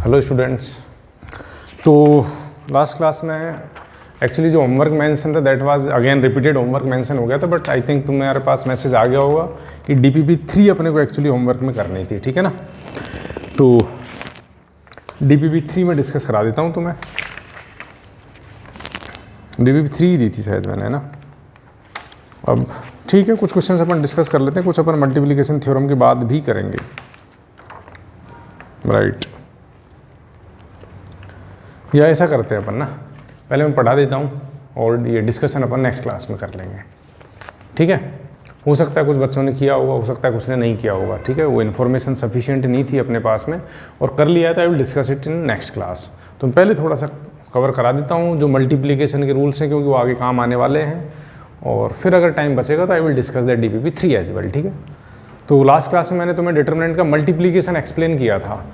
Hello students. तो last class में actually जो होमवर्क मेंशन था that was again repeated homework mention हो गया था, बट आई थिंक तुम्हारे पास मैसेज आ गया होगा कि DPP3 अपने को एक्चुअली होमवर्क में करनी थी, ठीक है ना। तो DPP3 में डिस्कस करा देता हूँ तुम्हें। DPP3 दी थी शायद मैंने, है ना। अब ठीक है, कुछ क्वेश्चंस अपन डिस्कस कर लेते हैं, कुछ अपन मल्टीप्लिकेशन थ्योरम के बाद भी करेंगे, राइट। या ऐसा करते हैं अपन ना, पहले मैं पढ़ा देता हूँ और ये डिस्कशन अपन नेक्स्ट क्लास में कर लेंगे, ठीक है। हो सकता है कुछ बच्चों ने किया होगा, हो सकता है कुछ ने नहीं किया होगा, ठीक है। वो इन्फॉर्मेशन सफिशिएंट नहीं थी अपने पास में और कर लिया था। आई will discuss it in next class. तो मैं पहले थोड़ा सा कवर करा देता हूँ जो मल्टीप्लिकेशन के रूल्स हैं, क्योंकि वो आगे काम आने वाले हैं, और फिर अगर टाइम बचेगा तो I will discuss that DPP3 as well, ठीक है। तो लास्ट क्लास में मैंने तुम्हें डिटर्मिनेंट का मल्टीप्लिकेशन एक्सप्लेन किया था।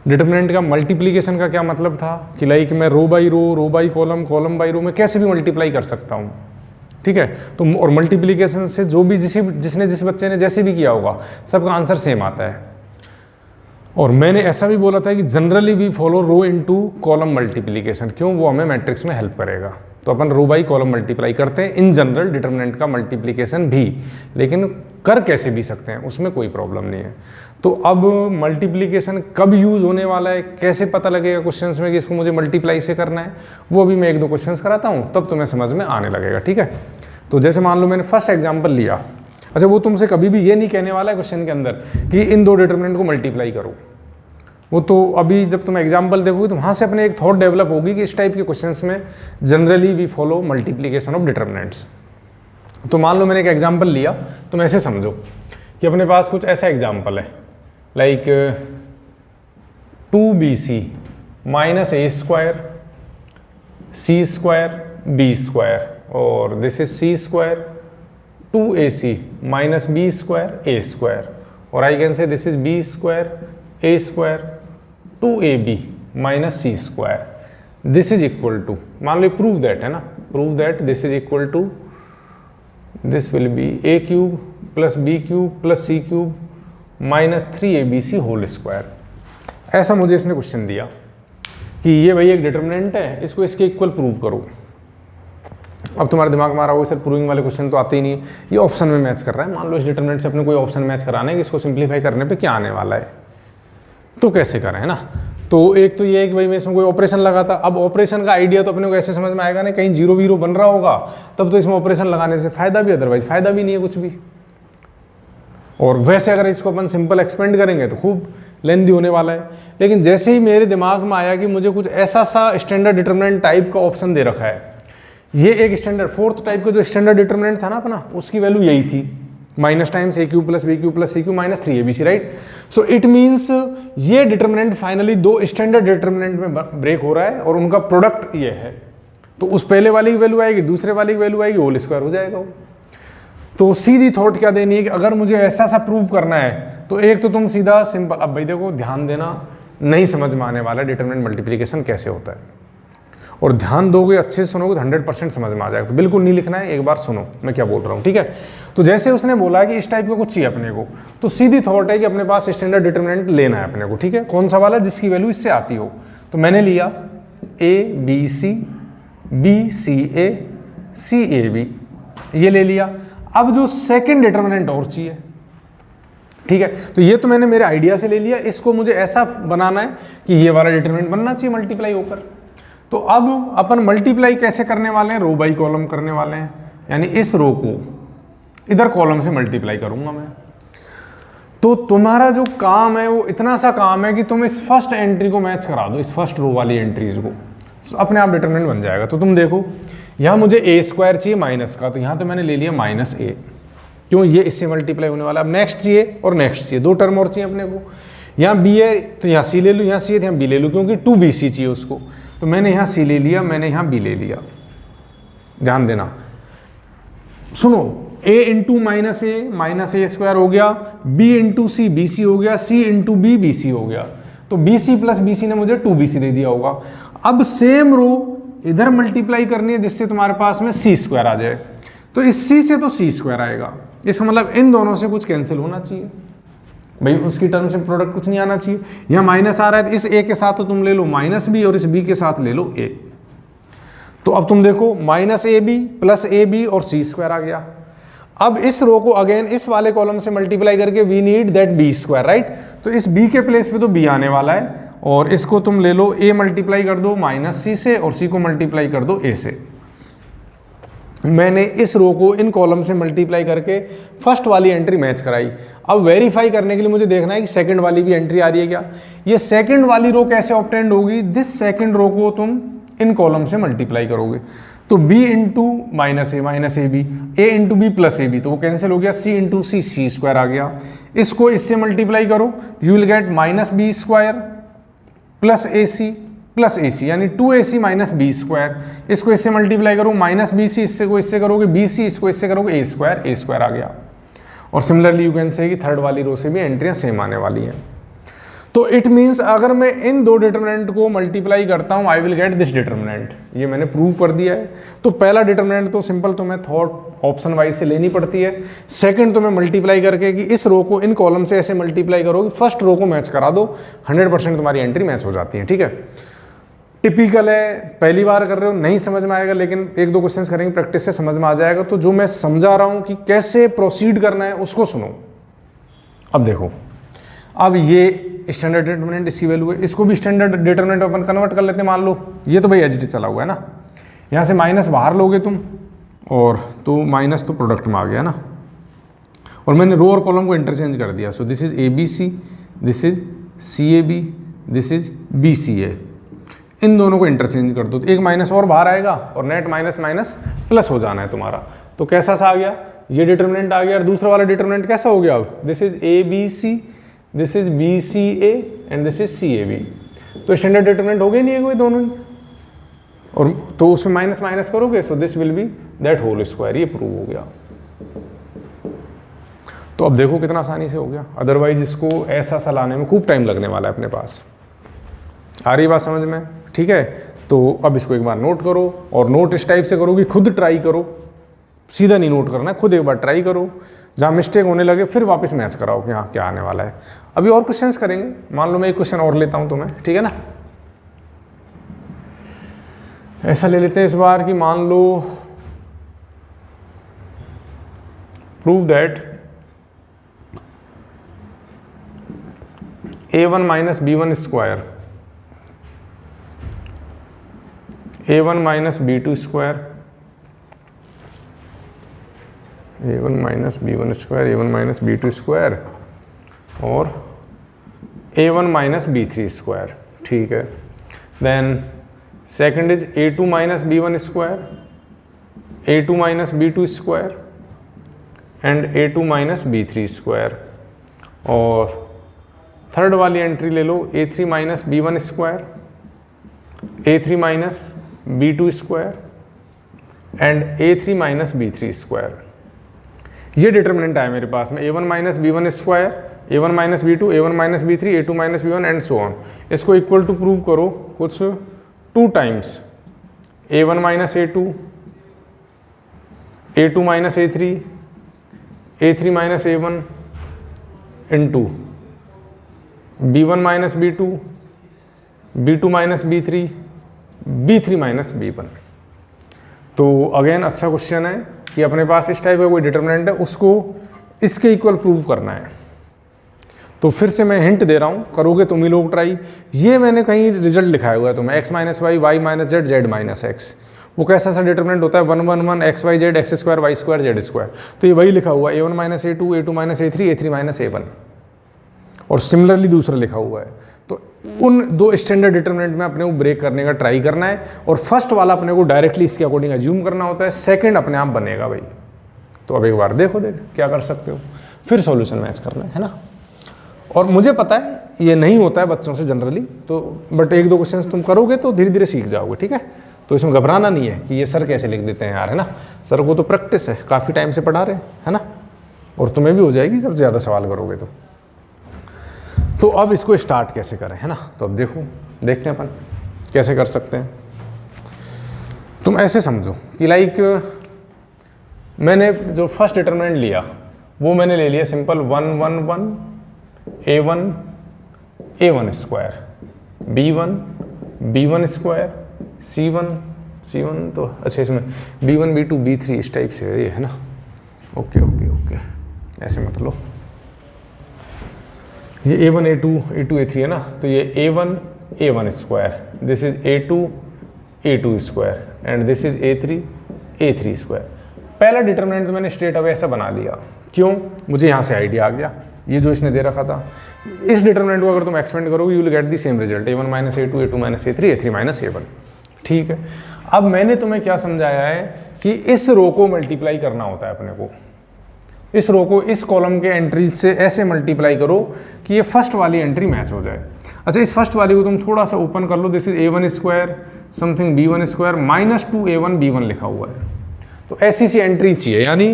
डिटर्मिनेंट का मल्टीप्लिकेशन का क्या मतलब था कि लाइक मैं row by column, column by row में कैसे भी मल्टीप्लाई कर सकता हूँ, ठीक है। तो और मल्टीप्लिकेशन से जो भी जिस बच्चे ने जैसे भी किया होगा सबका आंसर सेम आता है। और मैंने ऐसा भी बोला था कि generally we follow row into column multiplication, क्यों, वो हमें मैट्रिक्स में हेल्प करेगा। तो अपन रो बाई कॉलम मल्टीप्लाई करते हैं इन जनरल डिटर्मिनेंट का मल्टीप्लिकेशन भी, लेकिन कर कैसे भी सकते हैं, उसमें कोई प्रॉब्लम नहीं है। तो अब मल्टीप्लिकेशन कब यूज होने वाला है, कैसे पता लगेगा क्वेश्चंस में कि इसको मुझे मल्टीप्लाई से करना है, वो अभी मैं एक दो क्वेश्चंस कराता हूँ, तब तुम्हें समझ में आने लगेगा, ठीक है। तो जैसे मान लो मैंने फर्स्ट एग्जाम्पल लिया, अच्छा वो तुमसे कभी भी ये नहीं कहने वाला है क्वेश्चन के अंदर कि इन दो डिटर्मिनेंट को मल्टीप्लाई करो। वो तो अभी जब तुम एग्जाम्पल देखोगे तो वहाँ से अपने एक थॉट डेवलप होगी कि इस टाइप के क्वेश्चंस में generally we follow multiplication of determinants. तो मान लो मैंने एक एग्जाम्पल लिया, तुम ऐसे समझो कि अपने पास कुछ ऐसा एग्जाम्पल है like 2BC minus A square C square B square, और this is C square 2AC minus B square A square, और I can say this is B square A square 2AB minus C square. This is equal to, मान लो prove that है ना, prove that this is equal to, this will be A cube plus B cube plus C cube minus 3ABC whole square. ऐसा मुझे इसने question दिया कि ये भाई एक डिटर्मिनेंट है, इसको इसके इक्वल प्रूव करो। अब तुम्हारे दिमाग में आ रहा होगा सर प्रूविंग वाले क्वेश्चन तो आते ही नहीं है, ये ऑप्शन में मैच कर रहा है। मान लो इस डिटर्मिनेंट से अपने कोई ऑप्शन मैच कराना है कि इसको सिंप्लीफाई करने पे क्या आने वाला है, तो कैसे करें, है ना। तो एक तो ये है कि भाई मैं इसमें कोई ऑपरेशन लगाता, अब ऑपरेशन का आइडिया तो अपने को ऐसे समझ में आएगा ना, कहीं जीरो वीरो बन रहा होगा तब तो इसमें ऑपरेशन लगाने से फायदा भी, अदरवाइज फायदा भी नहीं है कुछ भी। और वैसे अगर इसको अपन सिंपल एक्सपेंड करेंगे तो खूब लेंथी होने वाला है। लेकिन जैसे ही मेरे दिमाग में आया कि मुझे कुछ ऐसा सा स्टैंडर्ड डिटर्मिनेंट टाइप का ऑप्शन दे रखा है, ये एक स्टैंडर्ड फोर्थ टाइप का जो स्टैंडर्ड डिटर्मिनेंट था ना अपना, उसकी वैल्यू यही थी, minus times A cube plus B cube plus C cube minus 3ABC, right. So it means ये डिटर्मिनेंट फाइनली दो स्टैंडर्ड डिटर्मिनेंट में ब्रेक हो रहा है और उनका प्रोडक्ट ये है। तो उस पहले वाली की वैल्यू आएगी, दूसरे वाली की वैल्यू आएगी, होल स्क्वायर हो जाएगा वो। तो सीधी थॉट क्या देनी है कि अगर मुझे ऐसा सा प्रूव करना है तो एक तो तुम सीधा सिंपल, अब भाई देखो ध्यान देना, नहीं समझ में आने वाला डिटर्मिनेंट मल्टीप्लिकेशन कैसे होता है, और ध्यान दोगे अच्छे से सुनोगे तो 100% समझ में आ जाएगा। तो बिल्कुल नहीं लिखना है, एक बार सुनो मैं क्या बोल रहा हूँ, ठीक है। तो जैसे उसने बोला कि इस टाइप का कुछ चाहिए अपने को, तो सीधी थॉट है कि अपने पास स्टैंडर्ड डिटर्मिनेंट लेना है अपने को, ठीक है। कौन सा वाला, जिसकी वैल्यू इससे आती हो। तो मैंने लिया ABC BCA CAB, ये ले लिया। अब जो सेकंड डिटर्मिनेंट और चाहिए, ठीक है। तो ये तो मैंने मेरे आइडिया से ले लिया, इसको मुझे ऐसा बनाना है कि ये वाला डिटर्मिनेंट बनना चाहिए मल्टीप्लाई होकर। तो अब अपन मल्टीप्लाई कैसे करने वाले हैं, रो बाई कॉलम करने वाले हैं, यानी इस रो को इधर कॉलम से मल्टीप्लाई करूंगा मैं। तो तुम्हारा जो काम है वो इतना सा काम है कि तुम इस फर्स्ट एंट्री को मैच करा दो, इस फर्स्ट रो वाली एंट्रीज को, अपने आप डिटर्मिनेंट बन जाएगा। तो तुम देखो यहाँ मुझे A स्क्वायर चाहिए माइनस का, तो यहाँ तो मैंने ले लिया माइनस A, क्यों, ये इससे मल्टीप्लाई होने वाला। अब नेक्स्ट चाहिए और नेक्स्ट चाहिए, दो टर्म और चाहिए अपने को। यहाँ B है तो यहाँ C ले लूँ, यहाँ C है तो यहाँ B ले लूँ, क्योंकि 2BC चाहिए उसको। तो मैंने यहाँ C ले लिया, मैंने यहाँ B ले लिया। ध्यान देना, सुनो, A into minus A square हो गया, B इंटू C BC हो गया, C इंटू B BC हो गया। तो BC प्लस BC ने मुझे 2BC दे दिया होगा। अब सेम रो इधर मल्टीप्लाई करनी है जिससे तुम्हारे पास में C स्क्वायर आ जाए। तो इस C से तो C स्क्वायर आएगा, इसका मतलब इन दोनों से कुछ कैंसिल होना चाहिए, भाई उसकी टर्म से प्रोडक्ट कुछ नहीं आना चाहिए। यहाँ माइनस आ रहा है तो इस ए के साथ तो तुम ले लो माइनस बी और इस बी के साथ ले लो ए। तो अब तुम देखो minus A B plus A B और सी स्क्वायर आ गया। अब इस रो को अगेन इस वाले कॉलम से मल्टीप्लाई करके we need that B square, right. तो इस बी के प्लेस पे तो बी आने वाला है और इसको तुम ले लो ए मल्टीप्लाई कर दो माइनस सी से और सी को मल्टीप्लाई कर दो ए से। मैंने इस रो को इन कॉलम से मल्टीप्लाई करके फर्स्ट वाली एंट्री मैच कराई। अब वेरीफाई करने के लिए मुझे देखना है कि सेकंड वाली भी एंट्री आ रही है क्या। ये सेकंड वाली रो कैसे ऑब्टेंड होगी, दिस सेकंड रो को तुम इन कॉलम से मल्टीप्लाई करोगे तो b into minus A B, A into B plus A B, तो वो कैंसिल हो गया, c इंटू सी स्क्वायर आ गया। इसको इससे मल्टीप्लाई करो, you will get minus B square plus A C यानी 2ac माइनस बी स्क्वायर। इसको इससे मल्टीप्लाई करो माइनस बी सी, इससे को इससे करोगे बी सी, इसको इससे करोगे ए स्क्वायर आ गया। और सिमिलरली यू कैन से कि थर्ड वाली रो से भी एंट्रियां सेम आने वाली हैं। तो इट मीन्स अगर मैं इन दो डिटरमिनेंट को मल्टीप्लाई करता हूं I will get this determinant, ये मैंने प्रूव कर दिया है। तो पहला डिटरमिनेंट तो सिंपल तुम्हें थॉट ऑप्शन वाइज से लेनी पड़ती है। सेकंड तुम्हें मल्टीप्लाई करके कि इस रो को इन कॉलम से ऐसे मल्टीप्लाई करोगे, फर्स्ट रो को मैच करा दो, 100% तुम्हारी एंट्री मैच हो जाती है, ठीक है। टिपिकल है, पहली बार कर रहे हो नहीं समझ में आएगा, लेकिन एक दो क्वेश्चंस करेंगे प्रैक्टिस से समझ में आ जाएगा। तो जो मैं समझा रहा हूं कि कैसे प्रोसीड करना है उसको सुनो। अब देखो, अब ये स्टैंडर्ड डिटरमिनेंट इसकी वैल्यू है, इसको भी स्टैंडर्ड डिटरमिनेंट अपन कन्वर्ट कर लेते हैं। मान लो ये तो भाई एच डी चला हुआ है ना, यहाँ से माइनस बाहर लोगे तुम और तो माइनस तो प्रोडक्ट में आ गया ना, और मैंने रो और कॉलम को इंटरचेंज कर दिया। So this is A B C, this is C A B, this is B C A, इन दोनों को इंटरचेंज कर दो तो एक माइनस और बाहर आएगा और नेट माइनस माइनस प्लस हो जाना है तुम्हारा। तो कैसा सा आ गया, ये डिटरमिनेंट आ गया। और दूसरा वाला डिटरमिनेंट कैसा हो गया, अब this is A B C, this is B C A and this is C A B. तो स्टैंडर्ड डिटरमिनेंट हो गए नहीं है कोई दोनों ही, और तो उसमें माइनस माइनस करोगे so this will be that whole square, ये प्रूव हो गया। तो अब देखो कितना आसानी से हो गया, अदरवाइज इसको ऐसा सा लाने में खूब टाइम लगने वाला है अपने पास। आ रही बात समझ में, ठीक है। तो अब इसको एक बार नोट करो, और नोट इस टाइप से करो कि खुद ट्राई करो, सीधा नहीं नोट करना है, खुद एक बार ट्राई करो, जहाँ मिस्टेक होने लगे फिर वापस मैच कराओ कि हाँ क्या आने वाला है। अभी और क्वेश्चंस करेंगे, मान लो मैं एक क्वेश्चन और लेता हूँ तुम्हें, ठीक है ना। ऐसा ले लेते हैं इस बार कि मान लो prove that a1 minus b1 square, a1 minus b2 square, a1 minus b1 square, a1 minus b2 square और a1 माइनस b3 स्क्वायर, ठीक है। Then second is a2 minus b1 square, a2 minus b2 square and a2 minus b3 square. और third वाली entry ले लो a3 minus b1 square, a3 minus b2 square and a3 minus b3 square. ये determinant है मेरे पास में, a1 minus b1 square, a1 minus b2, a1 minus b3, a2 minus b1 and so on. इसको equal to prove करो कुछ 2 times a1 minus a2, a2 minus a3, a3 minus a1 into b1 minus b2, b2 minus b3, b3 minus b1। तो again अच्छा question है कि अपने पास इस type का कोई डिटरमिनेंट है, उसको इसके इक्वल प्रूव करना है। तो फिर से मैं हिंट दे रहा हूँ, करोगे तुम ही लोग ट्राई। ये मैंने कहीं रिजल्ट लिखाया हुआ है तुम्हें, x minus y, y minus z, z minus x. वो कैसा सा डिटरमिनेंट होता है, 1 1 1 x y z, x square y square z square. तो ये वही लिखा हुआ है, a1 minus a2, a2 minus a3, a3 minus a1। और सिमिलरली दूसरा लिखा हुआ है। तो उन दो स्टैंडर्ड डिटरमिनेंट में अपने को ब्रेक करने का ट्राई करना है, और फर्स्ट वाला अपने को डायरेक्टली इसके अकॉर्डिंग एज्यूम करना होता है, सेकंड अपने आप बनेगा भाई। तो अब एक बार देखो क्या कर सकते हो, फिर सॉल्यूशन मैच करना है ना। और मुझे पता है ये नहीं होता है बच्चों से जनरली, तो बट एक दो क्वेश्चंस तुम करोगे तो धीरे धीरे सीख जाओगे, ठीक है। तो इसमें घबराना नहीं है कि ये सर कैसे लिख देते हैं यार, है ना। सर को तो प्रैक्टिस है, काफ़ी टाइम से पढ़ा रहे हैं, है ना, और तुम्हें भी हो जाएगी जब ज़्यादा सवाल करोगे तो अब इसको स्टार्ट कैसे करें, है ना। तो अब देखते हैं अपन कैसे कर सकते हैं। तुम ऐसे समझो कि लाइक मैंने जो फर्स्ट डिटरमिनेंट लिया वो मैंने ले लिया simple 1 1 1 A1 square, B1 square, C1 तो अच्छा इसमें B1 B2 B3 इस टाइप से है ये, है ना। ओके ओके ओके, ऐसे मत लो। ये A1 A2 A3 है ना, तो ये A1 square, this is A2 square and this is A3 square. पहला डिटरमिनेंट तो मैंने स्ट्रेट अवे ऐसा बना लिया, क्यों, मुझे यहाँ से आइडिया आ गया, ये जो इसने दे रखा था, इस डिटरमिनेंट को अगर तुम एक्सपेंड करोगे you will get the same result, A1 minus A2 A2 minus A3 A3 minus A1। ठीक है, अब मैंने तुम्हें क्या समझाया है कि इस रो को मल्टीप्लाई करना होता है अपने को, इस रो को इस कॉलम के एंट्रीज से ऐसे मल्टीप्लाई करो कि ये फर्स्ट वाली एंट्री मैच हो जाए। अच्छा, इस फर्स्ट वाली को तुम थोड़ा सा ओपन कर लो, this is A1 square something B1 square minus 2A1 B1 लिखा हुआ है, तो ऐसी सी एंट्री चाहिए, यानी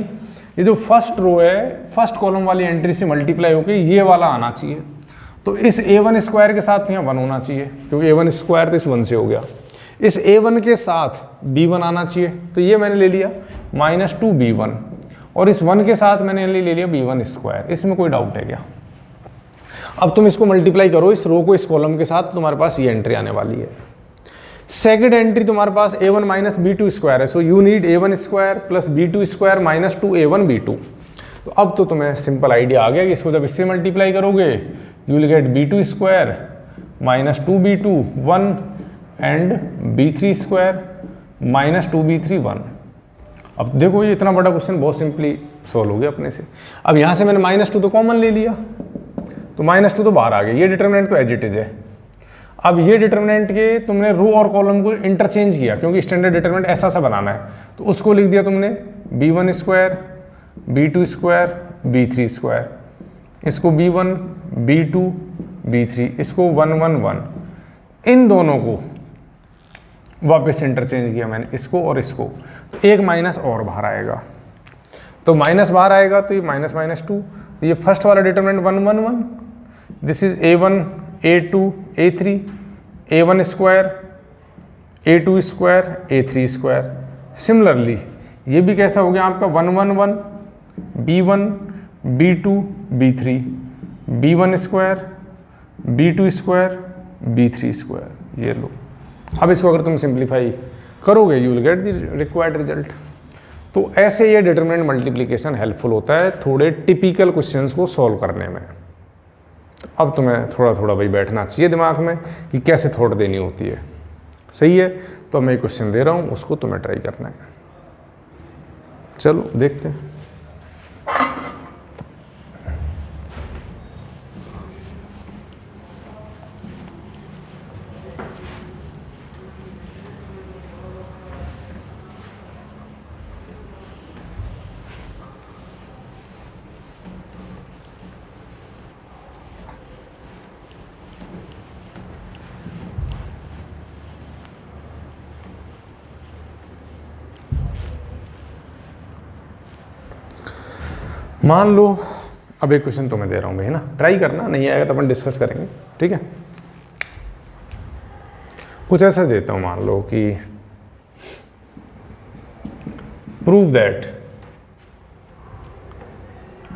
ये जो फर्स्ट रो है फर्स्ट कॉलम वाली एंट्री से मल्टीप्लाई होकर ये वाला आना चाहिए। तो इस A1 स्क्वायर के साथ यहाँ 1 होना चाहिए, क्योंकि A1 स्क्वायर तो इस 1 से हो गया। इस A1 के साथ B1 आना चाहिए, तो ये मैंने ले लिया माइनस 2B1, और इस 1 के साथ मैंने ले लिया B1 स्क्वायर। इसमें कोई डाउट है क्या? अब तुम इसको मल्टीप्लाई करो इस रो को इस कॉलम के साथ, तुम्हारे पास ये एंट्री आने वाली है। सेकेंड एंट्री तुम्हारे पास A1 माइनस B2 स्क्वायर है, so you need A1 square plus B2 square minus 2A1 B2। तो अब तो तुम्हें सिंपल आइडिया आ गया कि इसको जब इससे मल्टीप्लाई करोगे you will gate B2 square minus 2B2 1 and B3 square minus 2B3 1। अब देखो ये इतना बड़ा क्वेश्चन बहुत सिंपली सॉल्व हो गया अपने से। अब यहाँ से मैंने -2 तो कॉमन ले लिया, तो -2 तो बाहर आ गया, ये डिटरमिनेंट तो एज इट इज है। अब ये डिटरमिनेंट के तुमने रो और कॉलम को इंटरचेंज किया, क्योंकि स्टैंडर्ड डिटरमिनेंट ऐसा सा बनाना है, तो उसको लिख दिया तुमने B1 square B2 square B3 square, इसको B1 B2 B3, इसको 1 1 1, इन दोनों को वापस इंटरचेंज किया मैंने, इसको और इसको, तो एक माइनस और बाहर आएगा, तो माइनस बाहर आएगा तो ये माइनस -2, तो ये फर्स्ट वाला determinant 1 1 1, this is A1 A2 A3 A1 square A2 square A3 square. Similarly ये भी कैसा हो गया आपका 1 1 1 B1 B2 B3 B1 square B2 square B3 square. ये लो, अब इसको अगर तुम सिंप्लीफाई करोगे you will get the required result. तो ऐसे ये डिटरमिनेंट मल्टीप्लिकेशन हेल्पफुल होता है थोड़े टिपिकल क्वेश्चंस को सॉल्व करने में। अब तुम्हें थोड़ा थोड़ा भाई बैठना चाहिए दिमाग में कि कैसे थॉट देनी होती है, सही है। तो मैं क्वेश्चन दे रहा हूँ, उसको तुम्हें ट्राई करना है। चलो देखते हैं। मान लो अब एक क्वेश्चन तुम्हें दे रहा हूं भाई, है ना, ट्राई करना, नहीं आएगा तो अपन डिस्कस करेंगे, ठीक है। कुछ ऐसा देता हूं, मान लो कि prove that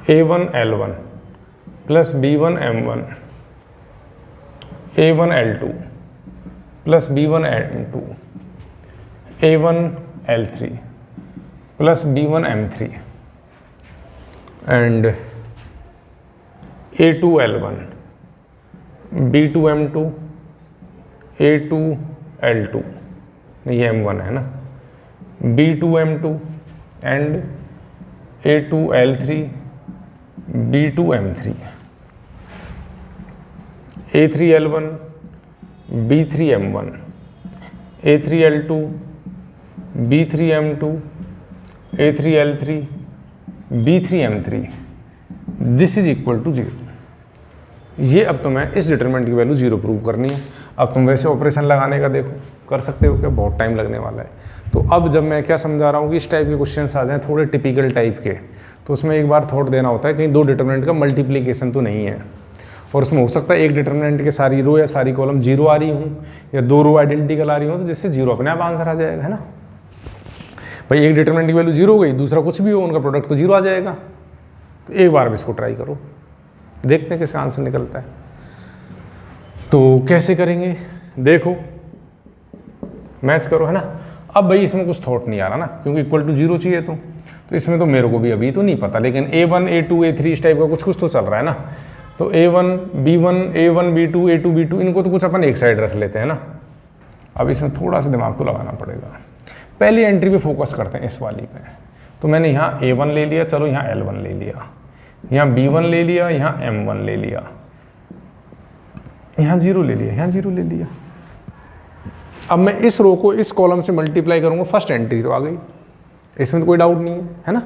A1 L1 plus B1 M1 A1 L2 plus B1 M2 A1 L3 plus B1 M3 and A2 L1 B2 M2 A2 L2, ये M1 है ना, B2 M2 and A2 L3 B2 M3 A3 L1 B3 M1 A3 L2 B3 M2 A3 L3 B3 M3, this is equal to 0। ये अब तुम्हें इस determinant की value 0 prove करनी है। अब तुम वैसे ऑपरेशन लगाने का देखो, कर सकते हो क्या, बहुत टाइम लगने वाला है। तो अब जब मैं क्या समझा रहा हूँ कि इस टाइप के क्वेश्चंस आ जाएं थोड़े टिपिकल टाइप के, तो उसमें एक बार थॉट देना होता है कहीं दो डिटरमिनेंट का मल्टीप्लीकेशन तो नहीं है, और उसमें हो सकता है एक डिटरमिनेंट के सारी रो या सारी कॉलम 0 आ रही हूँ, या 2 रो आइडेंटिकल आ रही हो, तो जिससे 0 अपने आप आंसर आ जाएगा, है ना भाई। एक डिटरमिनेंट की वैल्यू 0 हो गई, दूसरा कुछ भी हो, उनका प्रोडक्ट तो 0 आ जाएगा। तो एक बार अब इसको ट्राई करो, देखते हैं किसका आंसर निकलता है। तो कैसे करेंगे, देखो मैच करो, है ना। अब भाई इसमें कुछ थॉट नहीं आ रहा ना, क्योंकि इक्वल टू 0 चाहिए तो इसमें तो मेरे को भी अभी तो नहीं पता, लेकिन A1 A2 A3 इस टाइप का कुछ तो चल रहा है ना। तो A1 B1 A1 B2 A2 B2 इनको तो कुछ अपन एक साइड रख लेते हैं ना। अब इसमें थोड़ा सा दिमाग तो लगाना पड़ेगा। पहली एंट्री पे फोकस करते हैं, इस वाली पे। तो मैंने यहाँ A1 ले लिया, चलो यहाँ L1 ले लिया, यहाँ B1 ले लिया, यहाँ M1 ले लिया, यहाँ 0 ले लिया, यहाँ 0 ले लिया। अब मैं इस रो को इस कॉलम से मल्टीप्लाई करूंगा, फर्स्ट एंट्री तो आ गई, इसमें तो कोई डाउट नहीं है ना।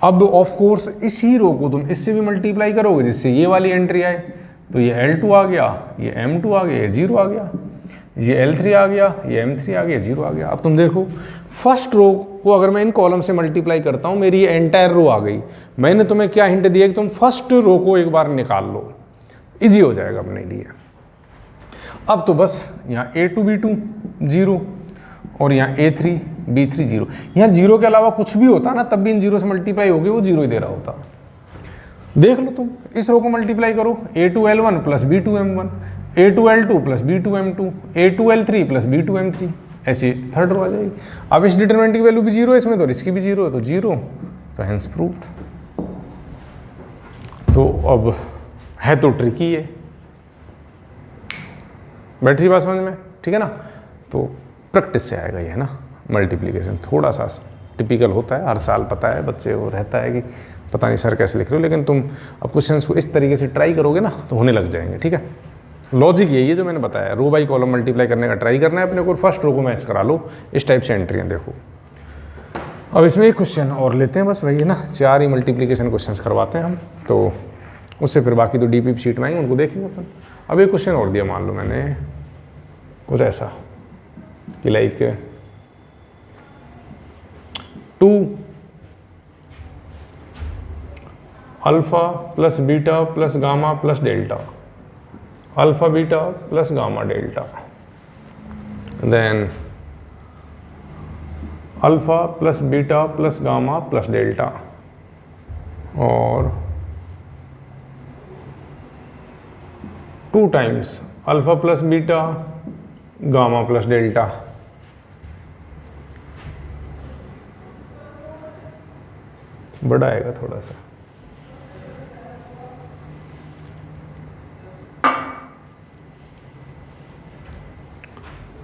अब ऑफ कोर्स इसी रो को तुम इससे भी मल्टीप्लाई करोगे जिससे ये वाली एंट्री आए, तो ये L2 आ गया, ये M2 आ गया, ये 0 आ गया, ये L3 आ गया, ये M3 आ गया, 0 आ गया। अब तुम देखो फर्स्ट रो को अगर मैं इन कॉलम से मल्टीप्लाई करता हूँ, मेरी ये एंटायर रो आ गई। मैंने तुम्हें क्या हिंट दिया कि तुम फर्स्ट रो को एक बार निकाल लो, इजी हो जाएगा अपने लिए। अब तो बस यहाँ A2 B2 0 और यहाँ A3 B3 0। यहाँ 0 के अलावा कुछ भी होता ना, तब भी इन 0 से मल्टीप्लाई हो गए, वो 0 ही दे रहा होता। देख लो तुम इस रो को मल्टीप्लाई करो, A2 L1 plus B2 M1, A2 L2 plus B2 M2, A2 L3 plus B2 M3, ऐसी थर्ड रो आ जाएगी। अब इस डिटरमिनेंट की वैल्यू भी 0 है इसमें, तो इसकी भी 0 है, तो 0, तो हेंस प्रूव्ड। तो अब है तो ट्रिकी है, बैटरी बात समझ में, ठीक है ना। तो प्रैक्टिस से आएगा ये, है ना। मल्टीप्लिकेशन थोड़ा सा टिपिकल होता है, हर साल पता है बच्चे को रहता है कि पता नहीं सर कैसे लिख रहे हो, लेकिन तुम अब क्वेश्चंस को इस तरीके से ट्राई करोगे ना तो होने लग जाएंगे, ठीक है। लॉजिक यही है जो मैंने बताया, रो बाई कॉलम मल्टीप्लाई करने का ट्राई करना है अपने को, फर्स्ट रो को मैच करा लो, इस टाइप से एंट्रियाँ देखो। अब इसमें एक क्वेश्चन और लेते हैं, बस वही है ना, 4 ही मल्टीप्लिकेशन क्वेश्चन करवाते हैं हम, तो उससे फिर बाकी तो DP शीट में आएंगे, उनको देखेंगे अपन। अब एक क्वेश्चन और दिया, मान लो मैंने कुछ ऐसा कि like 2 alpha plus beta plus gamma plus delta, alpha beta plus gamma delta, then alpha plus beta plus gamma plus delta, और 2 times alpha plus beta gamma plus delta. बड़ा आएगा थोड़ा सा,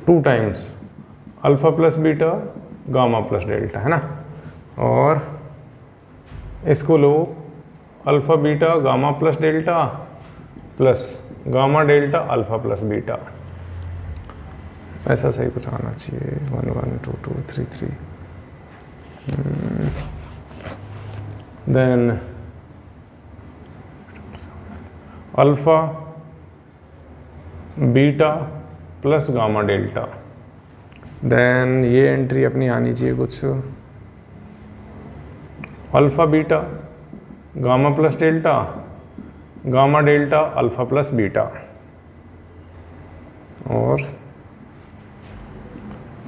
two times alpha plus beta gamma plus delta, है ना। और इसको लो alpha beta gamma plus delta plus gamma delta alpha plus beta, ऐसा सही कुछ आना चाहिए। 1 1 2 2 3 3, then alpha beta plus gamma delta, then ये एंट्री अपनी आनी चाहिए कुछ alpha beta gamma plus delta gamma delta alpha plus beta, और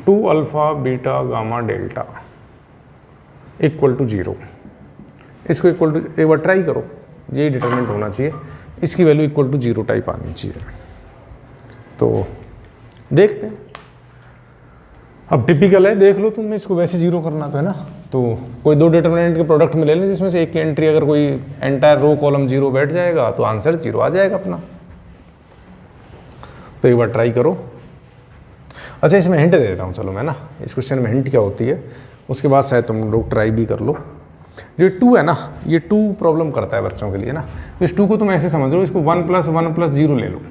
2 alpha beta gamma delta equal to 0। इसको इक्वल टू एक बार ट्राई करो, ये डिटरमिनेंट होना चाहिए, इसकी वैल्यू इक्वल टू 0 टाइप आनी चाहिए। तो देखते हैं, अब टिपिकल है, देख लो तुम, इसको वैसे 0 करना तो है ना। तो कोई 2 डिटरमिनेंट के प्रोडक्ट में ले लें, जिसमें से एक की एंट्री अगर कोई एंटायर रो कॉलम 0 बैठ जाएगा तो आंसर 0 आ जाएगा अपना। तो एक बार ट्राई करो। अच्छा, इसमें हिंट दे देता हूँ, चलो मैं ना, इस क्वेश्चन में हिंट क्या होती है उसके बाद शायद तुम लोग ट्राई भी कर लो। जो 2 है ना, ये 2 प्रॉब्लम करता है बच्चों के लिए ना। तो इस 2 को तुम ऐसे समझ लो, इसको 1 + 1 + 0 ले लो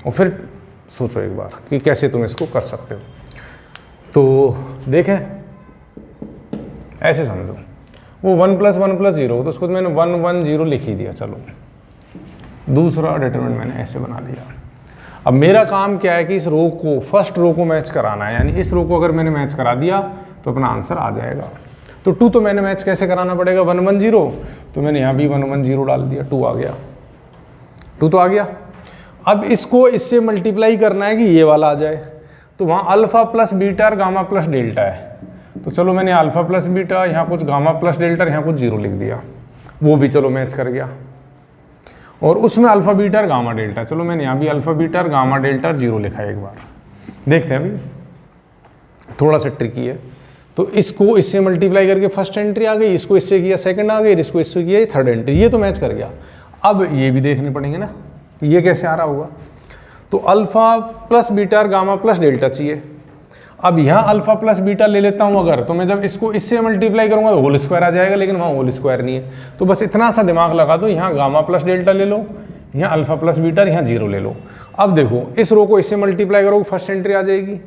और फिर सोचो एक बार कि कैसे तुम इसको कर सकते हो। तो देखें, ऐसे समझो, वो 1 + 1 + 0, तो उसको मैंने 1 1 0 लिख ही दिया। चलो दूसरा डिटरमिनेंट मैंने ऐसे बना लिया। अब मेरा काम क्या है कि इस रो को, फर्स्ट रो को मैच कराना है, यानी इस रो को अगर मैंने मैच करा दिया तो अपना आंसर आ जाएगा। तो 2 तो मैंने मैच कैसे कराना पड़ेगा, 1 1 0, तो मैंने यहाँ भी 1 1 0 डाल दिया, 2 आ गया, 2 तो आ गया। अब इसको इससे मल्टीप्लाई करना है कि ये वाला आ जाए, तो वहाँ अल्फा प्लस बीटा और गामा प्लस डेल्टा है। तो चलो मैंने अल्फा प्लस बीटा, यहाँ कुछ गामा प्लस डेल्टा, यहाँ कुछ 0 लिख दिया, वो भी चलो मैच कर गया। और उसमें अल्फा बीटा और गामा डेल्टा, चलो मैंने यहाँ भी अल्फा बीटा और गामा डेल्टा और जीरो लिखा है, एक बार देखते हैं अभी, थोड़ा सा ट्रिकी है। तो इसको इससे मल्टीप्लाई करके फर्स्ट एंट्री आ गई, इसको इससे किया सेकंड आ गई, इसको इससे किया थर्ड एंट्री, ये तो मैच कर गया। अब ये भी देखने पड़ेंगे ना, ये कैसे आ रहा होगा। तो अल्फा प्लस बीटा और गामा प्लस डेल्टा चाहिए। अब यहाँ अल्फा प्लस बीटा ले लेता हूँ अगर, तो मैं जब इसको इससे मल्टीप्लाई करूँगा तो होल स्क्वायर आ जाएगा, लेकिन वहाँ होल स्क्वायर नहीं है। तो बस इतना सा दिमाग लगा दो, यहाँ गामा प्लस डेल्टा ले लो, यहाँ अल्फा प्लस बीटा, यहाँ जीरो ले लो। अब देखो इस रो को इससे मल्टीप्लाई करोगे फर्स्ट एंट्री आ जाएगी,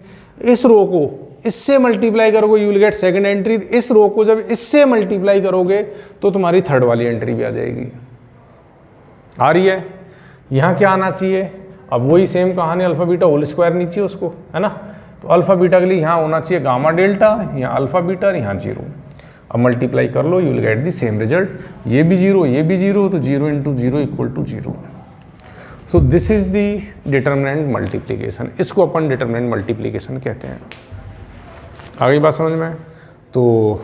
इस रो को इससे मल्टीप्लाई करोगे you will gate second entry, इस रो को जब इससे मल्टीप्लाई करोगे तो तुम्हारी थर्ड वाली एंट्री भी आ जाएगी। आ रही है। यहाँ क्या आना चाहिए, अब वही सेम कहानी, अल्फा बीटा होल स्क्वायर नहीं चाहिए उसको, है ना। तो अल्फा बीटा के लिए यहाँ होना चाहिए गामा डेल्टा, यहाँ अल्फा बीटा और यहाँ जीरो। अब मल्टीप्लाई कर लो, you will get the same result, ये भी जीरो ये भी जीरो, तो zero into zero equal to zero. So this is the determinant multiplication, इसको अपन डिटर्मिनेंट मल्टीप्लीकेशन कहते हैं। आ गई बात समझ में। तो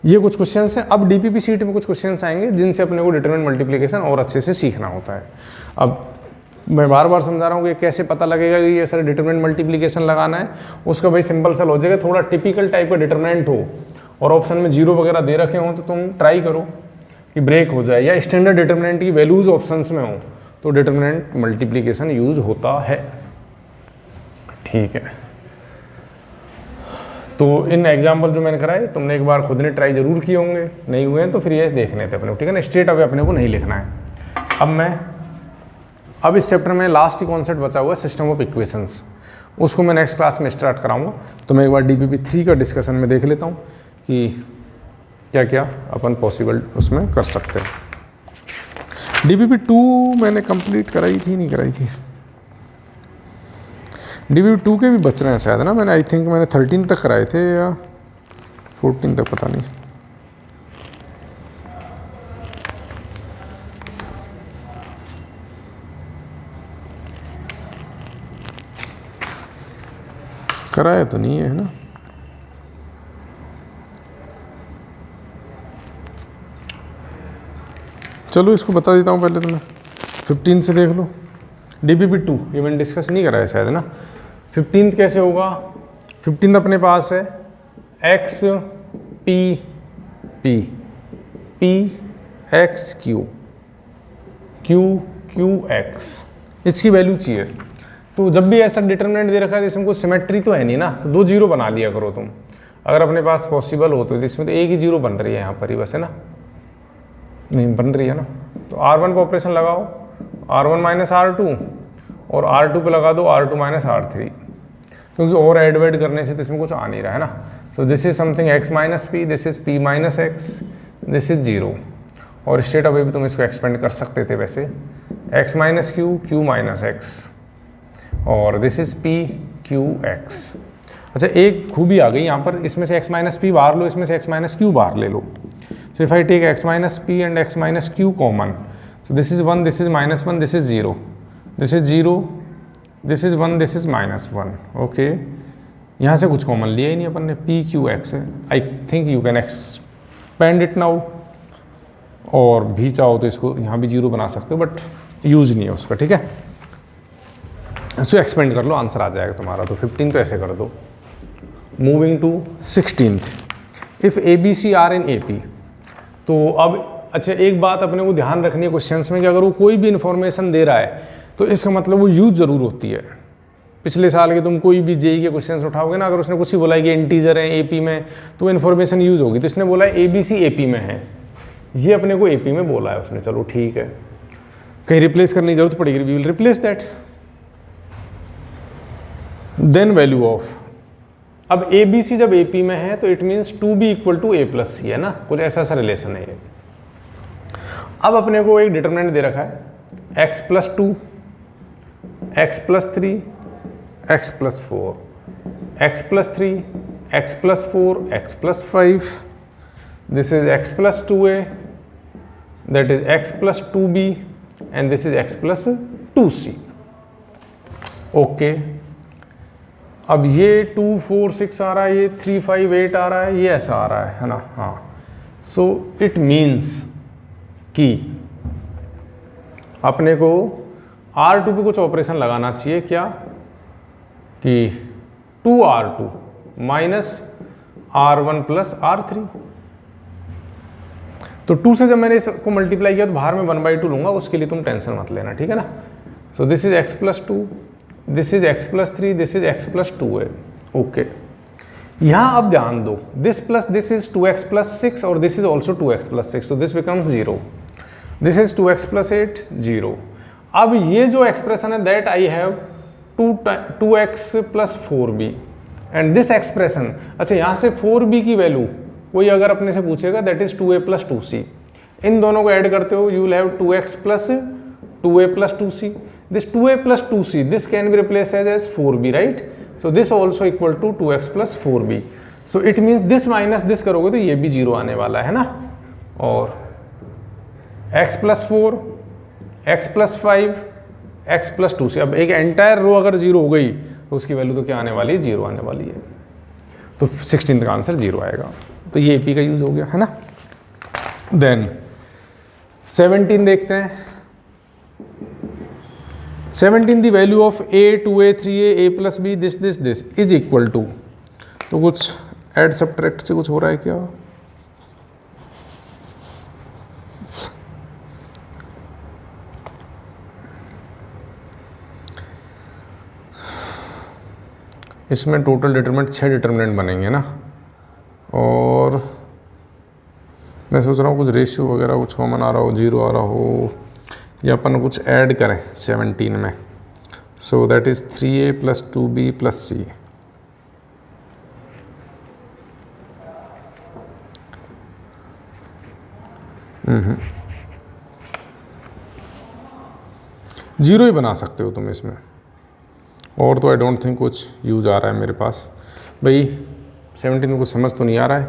ये कुछ क्वेश्चंस हैं। अब डीपीपी सीट में कुछ क्वेश्चंस आएंगे जिनसे अपने को डिटरमिनेंट मल्टीप्लिकेशन और अच्छे से सीखना होता है। अब मैं बार बार समझा रहा हूँ कि कैसे पता लगेगा कि ये सर डिटरमिनेंट मल्टीप्लिकेशन लगाना है, उसका भाई सिंपल सा लॉजिक है, थोड़ा टिपिकल टाइप का डिटरमिनेंट हो और ऑप्शन में जीरो वगैरह दे रखे हों तो तुम ट्राई करो कि ब्रेक हो जाए, या स्टैंडर्ड डिटरमिनेंट की वैल्यूज ऑप्शंस में हो तो डिटरमिनेंट मल्टीप्लिकेशन यूज होता है। ठीक है, तो इन एग्जाम्पल जो मैंने कराए तुमने एक बार खुद ने ट्राई जरूर किए होंगे, नहीं हुए हैं तो फिर ये देखने थे अपने को, ठीक है ना। स्ट्रेट अवे अपने को नहीं लिखना है। अब इस चैप्टर में लास्ट ही कॉन्सेप्ट बचा हुआ है सिस्टम ऑफ इक्वेशंस, उसको मैं नेक्स्ट क्लास में स्टार्ट कराऊंगा। तो मैं एक बार डीपीपी 3 का डिस्कशन में देख लेता हूँ कि क्या क्या अपन पॉसिबल उसमें कर सकते हैं। डीपीपी 2 मैंने कंप्लीट कराई थी नहीं कराई थी, डीपीपी 2 के भी बच रहे हैं शायद ना, मैंने आई थिंक मैंने 13 तक कराए थे या 14 तक, पता नहीं। कराया तो नहीं है ना। चलो इसको बता देता हूँ पहले, तुम्हें 15 से देख लो। डीपीपी 2 ये मैंने डिस्कस नहीं कराया शायद ना। 15 कैसे होगा, 15 अपने पास है x P P P x Q Q Q x, इसकी वैल्यू चाहिए। तो जब भी ऐसा डिटरमिनेंट दे रखा है इसमें कोई सिमेट्री तो है नहीं ना, तो 2 जीरो बना लिया करो तुम, अगर अपने पास पॉसिबल हो तो। इसमें तो एक ही जीरो बन रही है यहाँ पर ही बस, है ना, नहीं बन रही है ना। तो R1 पर ऑपरेशन लगाओ, R1 माइनस R2, और R2 पे लगा दो R2 माइनस R3, क्योंकि और एड वेड करने से तो इसमें कुछ आ नहीं रहा है ना। So this is something x minus P, this is p minus X, this is zero. और स्ट्रेट अवे भी तुम इसको एक्सपेंड कर सकते थे वैसे, x minus Q Q minus X, और this is p Q X. अच्छा एक खूबी आ गई यहाँ पर, इसमें से x माइनस पी बाहर लो, इसमें से x माइनस क्यू बाहर ले लो। So if I take x minus P and x minus Q common, so this is 1, this is minus 1, this is 0, this is 0, this is 1, this is minus 1। Okay, यहाँ से कुछ common लिया ही नहीं अपन ने, P Q x है। I think you can expand it now, और भी चाहो तो इसको यहाँ भी 0 बना सकते हो, बट यूज नहीं है उसका, ठीक है। सो एक्सपेंड कर लो, आंसर आ जाएगा तुम्हारा। तो 15 तो ऐसे कर दो। Moving to 16th, if A B C are in A P. तो अब अच्छा एक बात अपने को ध्यान रखनी है क्वेश्चंस में कि अगर वो कोई भी इन्फॉर्मेशन दे रहा है तो इसका मतलब वो यूज जरूर होती है। पिछले साल के तुम कोई भी जेई के क्वेश्चंस उठाओगे ना, अगर उसने कुछ ही बोला है कि इंटीजर है एपी में, तो इन्फॉर्मेशन यूज होगी। तो इसने बोला है एबीसी एपी में है, ये अपने को एपी में बोला है उसने, चलो ठीक है, कहीं रिप्लेस करने की जरूरत पड़ेगी, we will replace that. Then value of, अब ए बी सी जब ए पी में है तो it means 2b equal to a plus C, है ना, कुछ ऐसा सा रिलेशन है ये। अब अपने को एक डिटरमिनेंट दे रखा है x plus 2, x plus 3, x plus 4, x plus 3, x plus 4, x plus 5, this is x plus 2a, that is x plus 2b, and this is x plus 2c। Okay, अब ये 2 4 6 आ रहा है, ये 3 5 8 आ रहा है, ये ऐसा आ रहा है ना। हाँ, सो इट मीन्स कि अपने को R2 पे कुछ ऑपरेशन लगाना चाहिए, क्या कि 2R2 minus R1 plus R3। तो 2 से जब मैंने इसको मल्टीप्लाई किया तो बाहर में 1/2 लूंगा, उसके लिए तुम टेंशन मत लेना, ठीक है ना। So this is x plus 2, this is x plus 3, this is x plus 2 है। ओके, यहां अब ध्यान दो, दिस इज 2x प्लस 6 और this is also 2x plus 6, so this becomes 0। This is 2x plus 8, 0। अब ये जो एक्सप्रेशन है that I have 2x plus 4b and this expression, अच्छा यहाँ से 4b की वैल्यू कोई अगर अपने से पूछेगा that is 2a plus 2c, इन दोनों को ऐड करते हो you will have 2x plus 2a plus 2c, this 2a plus 2c this can be replace as 4b, right. So this also equal to 2x plus 4b, so it means this minus this करोगे तो ये भी 0 आने वाला है ना। और x plus 4, x plus 5, x plus 2c, अब एक एंटायर रो अगर 0 हो गई तो उसकी वैल्यू तो क्या आने वाली है, 0 आने वाली है। तो 16 का आंसर 0 आएगा। तो ये AP का यूज हो गया है ना। देन 17 देखते हैं। 17 the value of a 2a 3a a plus b this is equal to, तो कुछ एड सब्ट्रैक्ट से कुछ हो रहा है क्या? इसमें टोटल डिटरमिनेंट 6 डिटरमिनेंट बनेंगे ना, और मैं सोच रहा हूँ कुछ रेशियो वगैरह कुछ कॉमन आ रहा हो, 0 आ रहा हो, या अपन कुछ ऐड करें 17 में। So that is 3a plus 2b plus c। Zero ही बना सकते हो तुम इसमें, और तो आई डोंट थिंक कुछ यूज आ रहा है मेरे पास। भाई 17 में कुछ समझ तो नहीं आ रहा है,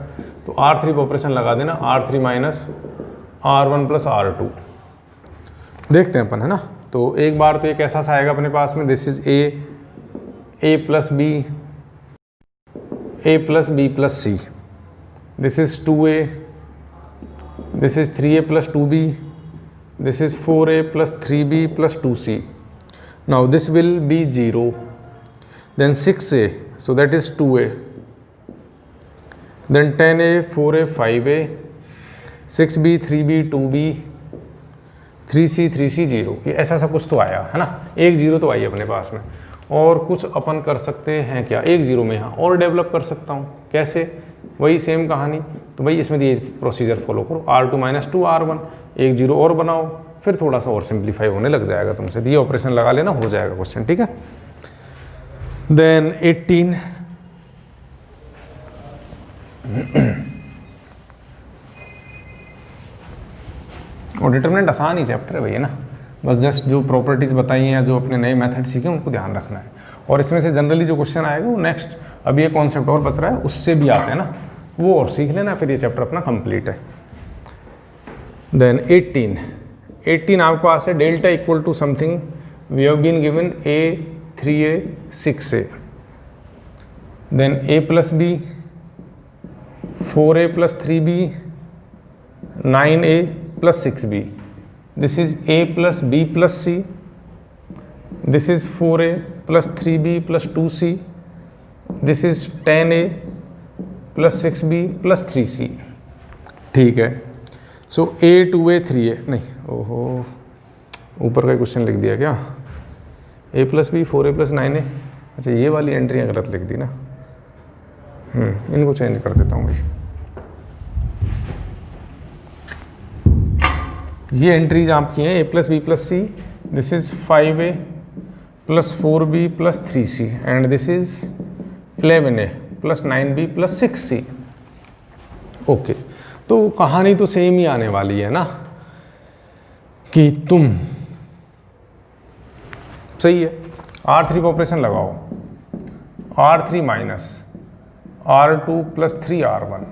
तो R3 पर ऑपरेशन लगा देना, R3 minus R1 plus R2 देखते हैं अपन, है ना। तो एक बार तो एक ऐसा सा आएगा अपने पास में, this is a plus b plus c, this is 2a, this is 3a plus 2b, this is 4a plus 3b plus 2c। Now this will be 0, then 6a, so that is 2a, then 10a, 4a, 5a, 6b, 3b, 2b, 3c, 3c, 0। ये ऐसा सा कुछ तो आया है ना, एक 0 तो आई अपने पास में। और कुछ अपन कर सकते हैं क्या, एक 0 में यहाँ और डेवलप कर सकता हूँ, कैसे? वही सेम कहानी। तो भाई इसमें ये प्रोसीजर फॉलो करो, R2 माइनस 2R1, एक 0 और बनाओ, फिर थोड़ा सा और सिंप्लीफाई होने लग जाएगा तुमसे। ये ऑपरेशन लगा लेना, हो जाएगा क्वेश्चन, ठीक है। देन 18 और डिटरमिनेंट आसान ही चैप्टर है भैया ना, बस जस्ट जो प्रॉपर्टीज बताई हैं, जो अपने नए मेथड सीखे उनको ध्यान रखना है। और इसमें से जनरली जो क्वेश्चन आएगा वो नेक्स्ट, अभी ये कॉन्सेप्ट और बच रहा है उससे भी आते हैं ना, वो और सीख लेना, फिर ये चैप्टर अपना कंप्लीट है। देन 18 आपके पास है delta equal to something, we have been given a 3a 6a, then a plus b 4a plus 3b 9a plus 6b, this is a plus b plus c, this is 4a plus 3b plus 2c, this is 10a plus 6b plus 3c। ठीक है, सो a 2a 3a, नहीं ओहो ऊपर का question लिख दिया क्या, a plus b 4a plus 9a, अच्छा ये वाली एंट्रियाँ गलत लिख दी ना, इनको चेंज कर देता हूँ भाई। ये एंट्रीज आपकी हैं a plus b plus c, this is 5a plus 4b plus 3c and this is 11a plus 9b plus 6c। Okay, तो कहानी तो सेम ही आने वाली है ना, कि तुम सही है R3 पर ऑपरेशन लगाओ, R3 minus R2 plus 3R1,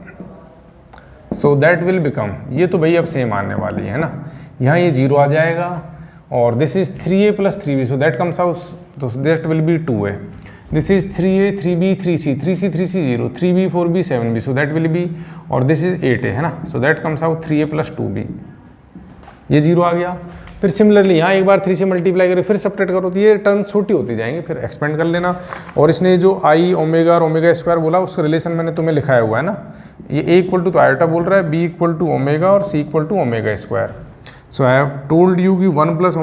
so that will become, ये तो भाई अब सेम आने वाली है ना, यहाँ ये 0 आ जाएगा, और this is 3a plus 3b, so that comes out, तो that will be 2a, this is 3a 3b 3c 3c 3c 0, 3b 4b 7b, so that will be, और दिस इज 8a है ना, so that comes out 3a plus 2b, ये 0 आ गया। फिर similarly यहाँ एक बार 3 से मल्टीप्लाई करो फिर सब्ट्रैक्ट करो, तो ये टर्म छोटी होती जाएंगी, फिर एक्सपेंड कर लेना। और इसने जो आई ओमेगा और ओमेगा स्क्वायर बोला उसका रिलेशन मैंने तुम्हें लिखाया हुआ है ना, ये ए इक्वल टू तो आयोटा बोल रहा है, बी इक्वल टू ओमेगा और C equal to omega square. So I have told you कि 1 प्लस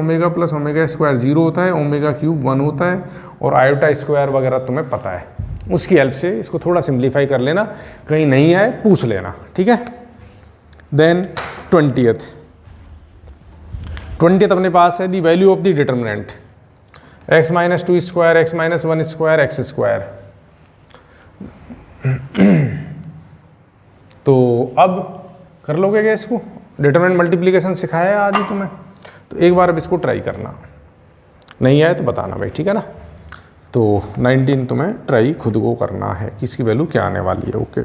ओमेगा स्क्वायर 0 होता है, ओमेगा क्यूब 1 होता है, और आयोटा स्क्वायर वगैरह तुम्हें पता है। उसकी हेल्प से इसको थोड़ा सिंप्लीफाई कर लेना, कहीं नहीं आए पूछ लेना, ठीक है। देन 20th अपने पास है the value of the determinant x minus 2 square, x minus 1 square, x square. तो अब कर लोगे क्या इसको, डिटरमिनेंट मल्टीप्लिकेशन सिखाया है आज ही तुम्हें, तो एक बार अब इसको ट्राई करना, नहीं आए तो बताना भाई, ठीक है ना। तो 19 तुम्हें ट्राई खुद को करना है कि इसकी वैल्यू क्या आने वाली है। ओके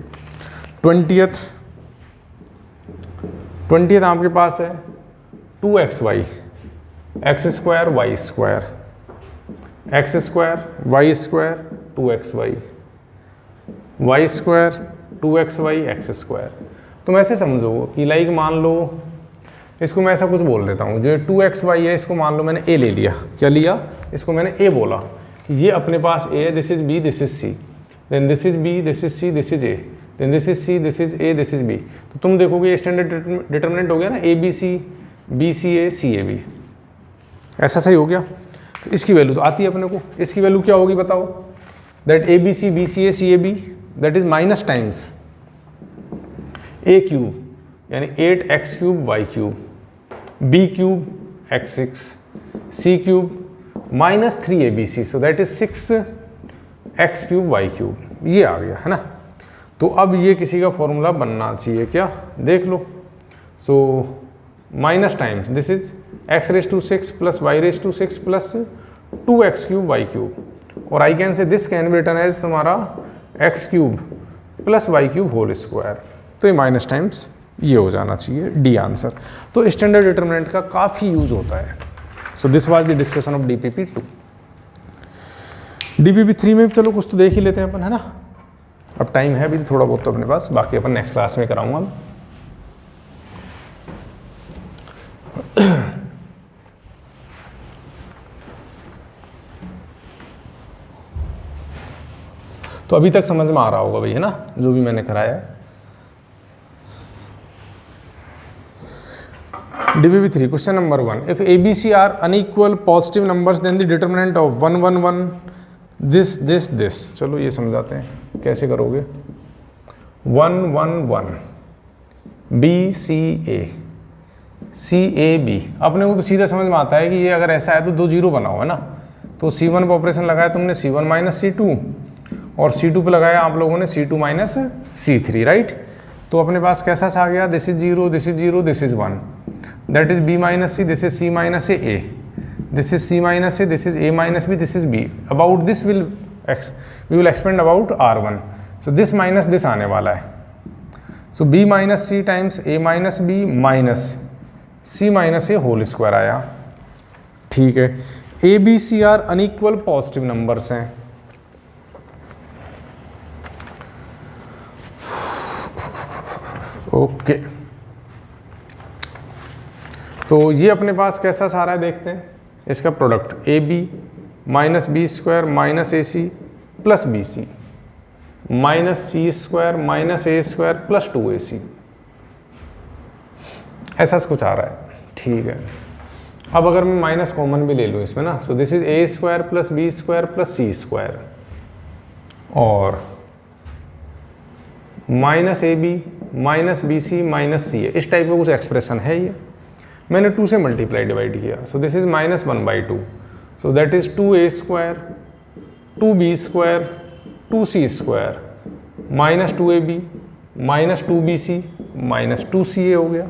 20th आपके पास है 2xy, x square y square, x square y square 2xy, y square 2xy x square. तुम ऐसे समझो कि लाइक मान लो इसको मैं ऐसा कुछ बोल देता हूँ, जो 2xy है इसको मान लो मैंने a ले लिया, क्या लिया, इसको मैंने a बोला, ये अपने पास a है, this is b, this is c, then this is b, this is c, this is a, then this is c, this is a, this is b। तो तुम देखोगे स्टैंडर्ड डिटरमिनेंट हो गया ना, ABC, BCA, CAB, ऐसा सही हो गया। तो इसकी वैल्यू तो आती है अपने को, इसकी वैल्यू क्या होगी बताओ, that ABC, BCA, CAB that is minus times a cube यानी 8x cube y cube, b cube x6, c cube minus 3abc, so that is 6x cube y cube, ये आ गया है ना। तो अब ये किसी का फॉर्मूला बनना चाहिए क्या, देख लो। So minus times this is x raise to 6 plus y raise to 6 plus 2x cube y cube, और I can say this can be written as तुम्हारा x cube plus y cube whole square. तो ये minus times ये हो जाना चाहिए, the answer. तो standard determinant का काफ़ी यूज होता है। So this was the discussion of DPP2। DPP3 में चलो कुछ तो देख ही लेते हैं अपन, है ना। अब टाइम है अभी तो थोड़ा बहुत तो अपने पास, बाकी अपन नेक्स्ट क्लास में कराऊंगा मैं। तो अभी तक समझ में आ रहा होगा भाई, है ना, जो भी मैंने कराया है। DPP3 question number 1, if ABC are unequal positive numbers then the determinant of 1 1 1 this this this. चलो ये समझाते हैं कैसे करोगे। 1 1 1 BCA CAB, अपने को तो सीधा समझ में आता है कि ये अगर ऐसा है तो 2 0 बनाओ, है ना। तो C1 पर ऑपरेशन लगाया तुमने C1 माइनस C2, और C2 पे लगाया आप लोगों ने C2 माइनस C3, राइट। तो अपने पास कैसा सा आ गया, this is 0, this is 0, this is 1, that is B minus C, this is C minus A, this is C minus A, this is A minus B, this is B। About this we will expand about R1, so this minus this आने वाला है। So B minus C times A minus B minus C minus A whole square आया, ठीक है। ABC are unequal positive numbers हैं, okay. तो ये अपने पास कैसा सारा है देखते हैं, इसका product AB minus B square minus AC plus BC minus C square minus A square plus 2AC, ऐसा कुछ आ रहा है, ठीक है। अब अगर मैं माइनस कॉमन भी ले लूँ इसमें ना, so this is A square plus B square plus C square, और minus AB minus BC minus C है, इस टाइप का कुछ एक्सप्रेशन है ये। मैंने 2 से मल्टीप्लाई डिवाइड किया, सो this is minus 1/2, so that is 2A square 2B square 2C square minus 2AB minus 2BC minus 2CA हो गया।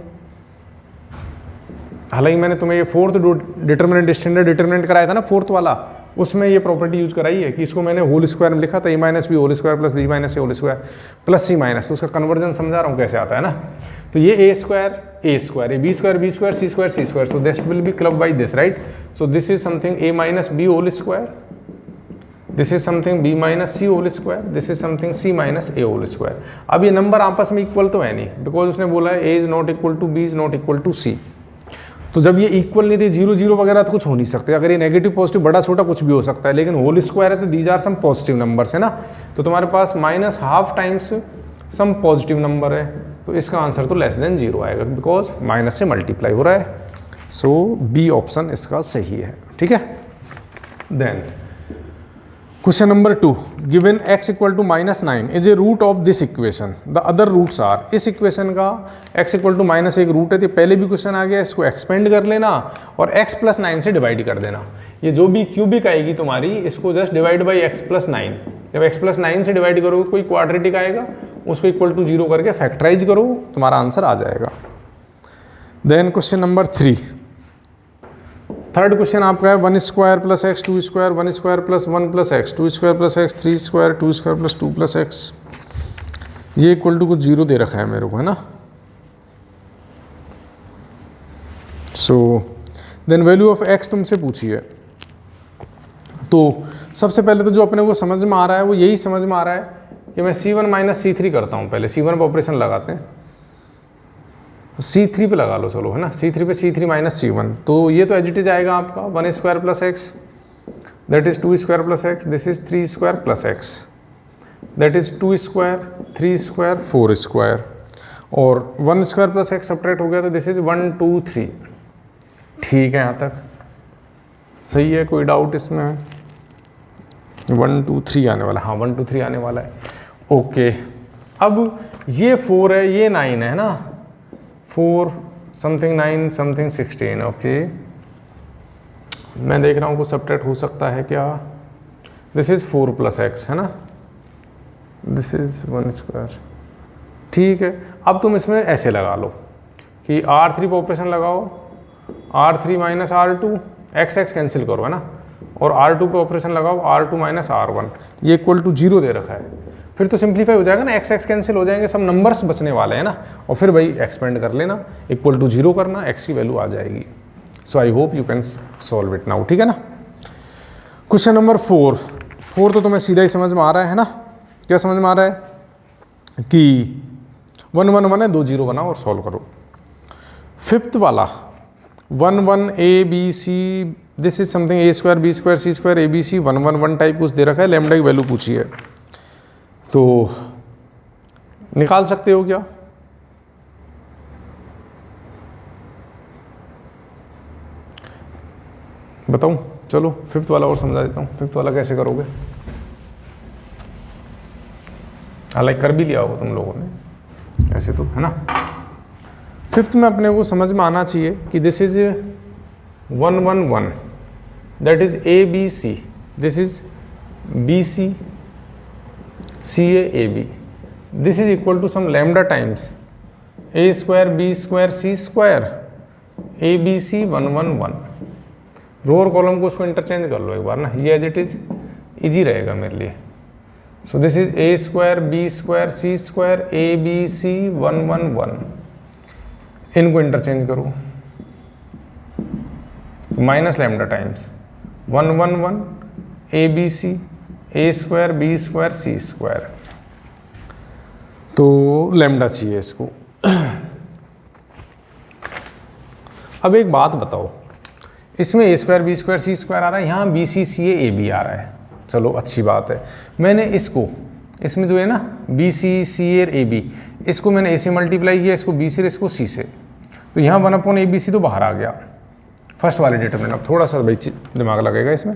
हालांकि मैंने तुम्हें ये फोर्थ डिटरमिनेंट स्टैंडर्ड डिटरमिनेंट कराया था ना, फोर्थ वाला, उसमें ये प्रॉपर्टी यूज कराई है कि इसको मैंने होल स्क्वायर में लिखा था, A minus B whole square plus B minus A whole square plus C minus, तो उसका कन्वर्जन समझा रहा हूँ कैसे आता है ना। तो ये A square A square, B square B square C square C square, so this will be club by this, right. So this is something A minus B whole square, this is something B minus C whole square, this is something C minus A whole square. अब ये number आपस में equal तो है नहीं, because उसने बोला है A is not equal to B is not equal to C। तो जब ये इक्वल नहीं थे 0 0 वगैरह तो कुछ हो नहीं सकते, अगर ये नेगेटिव पॉजिटिव बड़ा छोटा कुछ भी हो सकता है, लेकिन होल स्क्वायर है तो these are some positive numbers है ना, तो तुम्हारे पास -½ टाइम्स सम पॉजिटिव नंबर है, तो इसका आंसर तो लेस देन 0 आएगा बिकॉज माइनस से मल्टीप्लाई हो रहा है। सो बी ऑप्शन इसका सही है, ठीक है। Then question number 2, given x equal to -9 is a root of this equation, the other roots are. इस इक्वेशन का x इक्वल टू -1 रूट है, तो पहले भी क्वेश्चन आ गया, इसको एक्सपेंड कर लेना और x + 9 से डिवाइड कर देना। ये जो भी क्यूबिक आएगी तुम्हारी, इसको जस्ट डिवाइड बाई x + 9। जब x + 9 से डिवाइड करोगे तो कोई क्वाड्रेटिक आएगा, उसको इक्वल टू 0 करके फैक्टराइज करो, तुम्हारा आंसर आ जाएगा। Then question number 3, third question आपका है 1² + x 2², 1² + 1 + x 2² + x 3², 2² + 2 + x, ये इक्वल टू कुछ 0 दे रखा है मेरे को, है ना। So then value of x तुमसे पूछी है, तो सबसे पहले तो जो अपने को समझ में आ रहा है वो यही समझ में आ रहा है कि मैं C1 - C3 करता हूँ। पहले C1 पर ऑपरेशन लगाते हैं, C3 पे लगा लो, चलो, है ना। C3 पे C3 - C1, तो ये तो एज इट इज आएगा आपका 1² + x, that is 2² + x, this is 3² + x, that is 2², 3², 4², और 1² + x सब्ट्रैक्ट हो गया तो दिस इज 1 2 3। ठीक है, यहाँ तक सही है, कोई डाउट इसमें? 1 2 3 आने वाला, हाँ 1 2 3 आने वाला है। ओके, अब ये 4 है, ये 9 है ना, 4 समथिंग 9 समथिंग 16। ओके, मैं देख रहा हूँ कुछ सब्ट्रैक्ट हो सकता है क्या। दिस इज 4 + x है ना, दिस इज 1²। ठीक है, अब तुम इसमें ऐसे लगा लो कि R3 पे ऑपरेशन लगाओ, R3 - R2, x कैंसिल करो, है ना, और R2 पे ऑपरेशन लगाओ, R2 - R1, ये इक्वल टू 0 दे रखा है। फिर तो सिंप्लीफाई हो जाएगा ना, x कैंसिल हो जाएंगे, सब नंबर्स बचने वाले हैं ना, और फिर भाई एक्सपेंड कर लेना, इक्वल टू 0 करना, x की वैल्यू आ जाएगी। So I hope you can solve it now, ठीक है ना। क्वेश्चन नंबर 4 तो तुम्हें सीधा ही समझ में आ रहा है ना। क्या समझ में आ रहा है कि 1 1 1 है, 2 0 बनाओ और सॉल्व करो। फिफ्थ वाला 1 1 a b c, this is something a² b² c² abc 1 1 1 type कुछ दे रखा है, लैम्डा की वैल्यू पूछी है, तो निकाल सकते हो क्या? बताऊं? चलो फिफ्थ वाला और समझा देता हूँ। फिफ्थ वाला कैसे करोगे? हालांकि कर भी लिया होगा तुम लोगों ने ऐसे तो, है ना। फिफ्थ में अपने को समझ में आना चाहिए कि this is 1 1 1, that is A B C, this is B C CA AB, this is equal to some lambda times A² B² C² ABC 1 1 1। रो और कॉलम को उसको इंटरचेंज कर लो एक बार ना, ये एज इट इज ईजी रहेगा मेरे लिए। सो this is A² B² C² ABC 1 1 1, इनको इंटरचेंज करो, minus lambda times 1 1 1 ABC A² B² C², तो लैम्डा चाहिए इसको। अब एक बात बताओ, इसमें A² B² C² आ रहा है, यहाँ BC CA AB आ रहा है, चलो अच्छी बात है। मैंने इसको, इसमें जो है ना BC CA AB, इसको मैंने A से मल्टीप्लाई किया, इसको B से, इसको C से, तो यहाँ 1/ABC तो बाहर आ गया फर्स्ट वाले डिटरमिनेंट। अब थोड़ा सा भाई दिमाग लगेगा इसमें।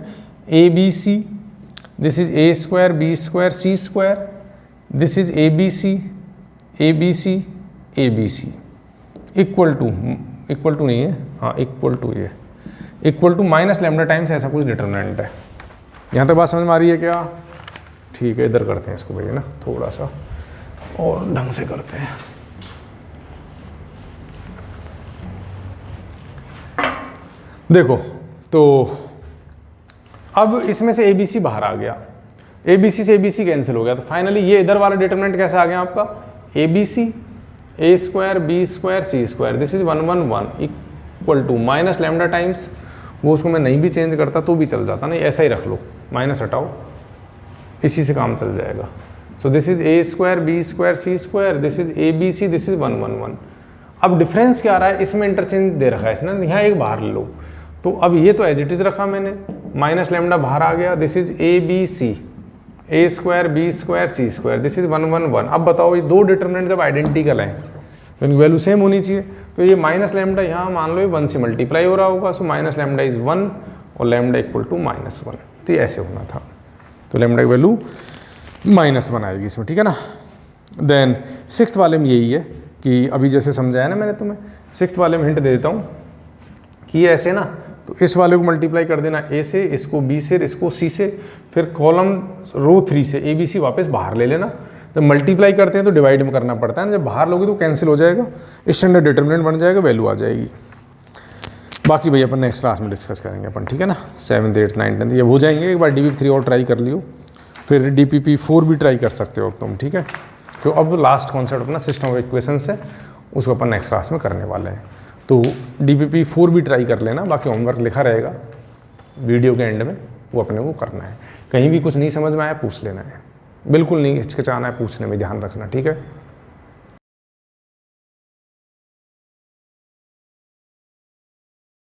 ABC, this is A² B² C², this is ABC ABC ABC, equal to नहीं है, हाँ इक्वल टू, ये equal to minus lambda times ऐसा कुछ डिटरमिनेंट है। यहाँ तक बात समझ में आ रही है क्या? ठीक है, इधर करते हैं इसको भैया ना, थोड़ा सा और ढंग से करते हैं। देखो तो अब इसमें से ABC बाहर आ गया, ABC से ABC कैंसिल हो गया, तो फाइनली ये इधर वाला डिटरमिनेंट कैसे आ गया आपका? ABC A² B² C², this is 1 1 1 equal to minus lambda times, वो उसको मैं नहीं भी चेंज करता तो भी चल जाता, नहीं ऐसा ही रख लो, माइनस हटाओ, इसी से काम चल जाएगा। सो this is A² B² C², this is ABC, this is 1 1 1। अब डिफरेंस क्या आ रहा है, इसमें इंटरचेंज दे रखा है इसने, यहाँ एक बाहर ले लो, तो अब ये तो एज इट इज रखा मैंने, माइनस लैम्डा बाहर आ गया, this is A B C, A square B square C square, this is 1 1 1। अब बताओ ये दो डिटर्मिनेंट जब आइडेंटिकल हैं तो इनकी वैल्यू सेम होनी चाहिए, तो ये माइनस लैम्डा यहाँ मान लो ये 1 से मल्टीप्लाई हो रहा होगा, सो माइनस लैम्डा इज 1 और लैम्डा इक्वल टू -1, तो ये ऐसे होना था, तो लैम्डा की वैल्यू -1 आएगी इसमें, ठीक है ना। देन सिक्स्थ वाले में यही है कि अभी जैसे समझाया ना मैंने तुम्हें, सिक्स्थ वाले में हिंट दे देता हूँ कि ये ऐसे ना, तो इस वाले को मल्टीप्लाई कर देना ए से, इसको बी से, इसको सी से, फिर कॉलम रो 3 से ए बी सी वापस बाहर ले लेना। जब मल्टीप्लाई करते हैं तो डिवाइड में करना पड़ता है ना, जब बाहर लोगे तो कैंसिल हो जाएगा, स्टैंडर्ड डिटर्मिनेंट बन जाएगा, वैल्यू आ जाएगी। बाकी भैया अपन नेक्स्ट क्लास में डिस्कस करेंगे अपन, ठीक है ना। 7th 8th 9th 10th ये हो जाएंगे, एक बार DPP 3 और ट्राई कर लियो, फिर DPP 4 भी ट्राई कर सकते हो तुम, ठीक है। तो अब लास्ट कॉन्सेप्ट अपना सिस्टम ऑफ इक्वेशंस है, उसको अपन नेक्स्ट क्लास में करने वाले हैं, तो DPP 4 भी ट्राई कर लेना, बाकी होमवर्क लिखा रहेगा वीडियो के एंड में, वो अपने को करना है। कहीं भी कुछ नहीं समझ में आया पूछ लेना है, बिल्कुल नहीं हिचकिचाना है पूछने में, ध्यान रखना, ठीक है।